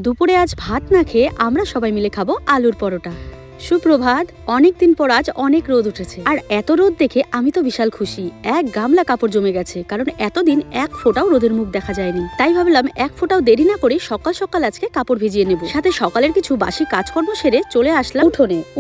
দুপুরে আজ ভাত না খেয়ে আমরা সবাই মিলে খাবো আলুর পরোটা। সুপ্রভাত। অনেকদিন পর আজ অনেক রোদ উঠেছে, আর এত রোদ দেখে আমি তো বিশাল খুশি। এক গামলা কাপড় জমে গেছে, কারণ এতদিন এক ফোঁটাও রোদের মুখ দেখা যায়নি। তাই ভাবলাম এক ফোঁটাও দেরি না করে সকাল সকাল আজকে কাপড় ভিজিয়ে নেব। সাথে সকালের কিছু বাসি কাজকর্ম সেরে চলে আসলাম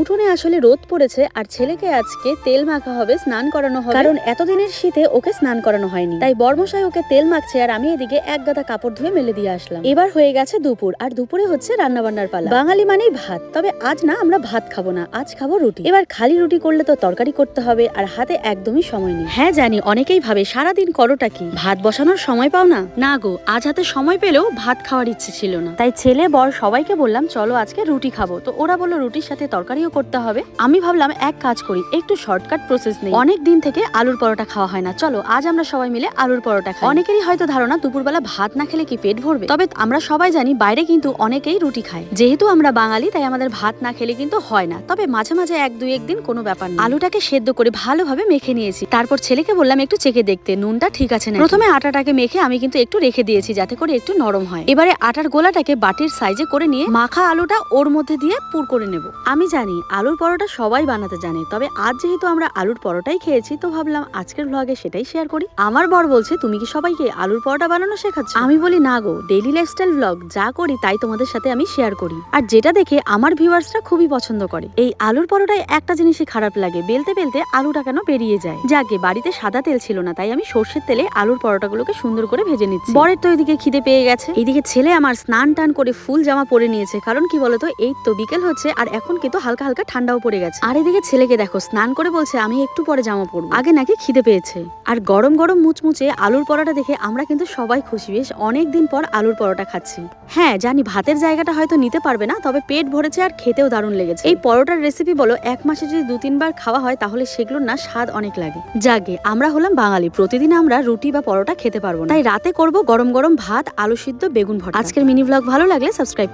উঠোনে আসলে রোদ পড়েছে, আর ছেলেকে আজকে তেল মাখা হবে, স্নান করানো হবে, কারণ এতদিনের শীতে ওকে স্নান করানো হয়নি। তাই বর্মশাই ওকে তেল মাখছে, আর আমি এদিকে এক গাদা কাপড় ধুয়ে মেলে দিয়ে আসলাম। এবার হয়ে গেছে দুপুর, আর দুপুরে হচ্ছে রান্না বান্নার পালা। বাঙালি মানেই ভাত, তবে আজ না আমরা ভাত খাবো না, আজ খাবো রুটি। এবার খালি রুটি করলে তো তরকারি করতে হবে, আর হাতে একদমই সময় নেই। হ্যাঁ জানি, অনেকেই ভাবে সারাদিন করোটা কি, ভাত বসানোর সময় পাও না। না গো, আজ হাতে সময় পেলেও ভাত খাওয়ার ইচ্ছে ছিল না। তাই ছেলে বর সবাইকে বললাম চলো আজকে রুটি খাবো। তো ওরা বললো রুটির সাথে তরকারিও করতে হবে। আমি ভাবলাম এক কাজ করি, একটু শর্টকাট প্রসেস নেই, অনেক দিন থেকে আলুর পরোটা খাওয়া হয় না, চলো আজ আমরা সবাই মিলে আলুর পরোটা খাই। অনেকেরই হয়তো ধারণা দুপুরবেলা ভাত না খেলে কি পেট ভরবে, তবে আমরা সবাই জানি বাইরে কিন্তু অনেকেই রুটি খায়। যেহেতু আমরা বাঙালি তাই আমাদের ভাত না খেলে কিন্তু হয় না, তবে মাঝে মাঝে এক দুই একদিন কোনো ব্যাপার না। আলুটাকে সেদ্ধ করে ভালোভাবে মেখে নিয়েছি, তারপর ছেলেকে বললাম একটু চেখে দেখতে নুনটা ঠিক আছে না। প্রথমে আটাটাকে মেখে আমি কিন্তু একটু রেখে দিয়েছি যাতে করে একটু নরম হয়। এবারে আটার গোলাটাকে বাটির সাইজে করে নিয়ে মাখা আলুটা ওর মধ্যে দিয়ে পুর করে নেব। আমি জানি আলুর পরোটা সবাই বানাতে জানে, তবে আজ যেহেতু আমরা আলুর পরোটাই খেয়েছি, তো ভাবলাম আজকের ব্লগে সেটাই শেয়ার করি। আমার বর বলছে তুমি কি সবাইকে আলুর পরোটা বানানো শেখাচ্ছ? আমি বলি না গো, ডেইলি লাইফস্টাইল ব্লগ যা করি তাই তোমাদের সাথে আমি শেয়ার করি, আর যেটা দেখে আমার ভিউয়ার্সরা খুবই পছন্দ করে। এই আলুর পরোটায় একটা জিনিসই খারাপ লাগে, বেলতে বেলতে আলুটা কেন বেরিয়ে যায়। যাকে বাড়িতে সাদা তেল ছিল না, তাই আমি সর্ষের তেলে আলুর পরোটাগুলোকে সুন্দর করে ভেজে নিচ্ছি। বরের তো এদিকে খিদে পেয়ে গেছে, এইদিকে ছেলে আমার স্নান টান করে ফুল জামা পরে নিয়েছে, কারণ কি বলতো এই তো বিকেল হচ্ছে, আর এখন কিন্তু হালকা হালকা ঠান্ডাও পড়ে গেছে। আর এদিকে ছেলেকে দেখো স্নান করে বলছে আমি একটু পরে জামা পরবো, আগে নাকি খিদে পেয়েছে। আর গরম গরম মুচমুচে আলুর পরোটা দেখে আমরা কিন্তু সবাই খুশি, বেশ অনেকদিন পর আলুর পরোটা খাচ্ছি। হ্যাঁ জানি ভাতের জায়গাটা হয়তো নিতে পারবে না, তবে পেট ভরেছে আর খেতেও দারুণ লেগেছে। এই পরোটার রেসিপি বলো এক মাসে যদি 2-3 বার খাওয়া হয় তাহলে সেগুলোর না স্বাদ অনেক লাগে। যাকে আমরা হলাম বাঙালি, প্রতিদিন আমরা রুটি বা পরোটা খেতে পারবো না, তাই রাতে করব গরম গরম ভাত, আলু সিদ্ধ, বেগুন ভর্তা। আজকের মিনি ব্লগ ভালো লাগলে সাবস্ক্রাইব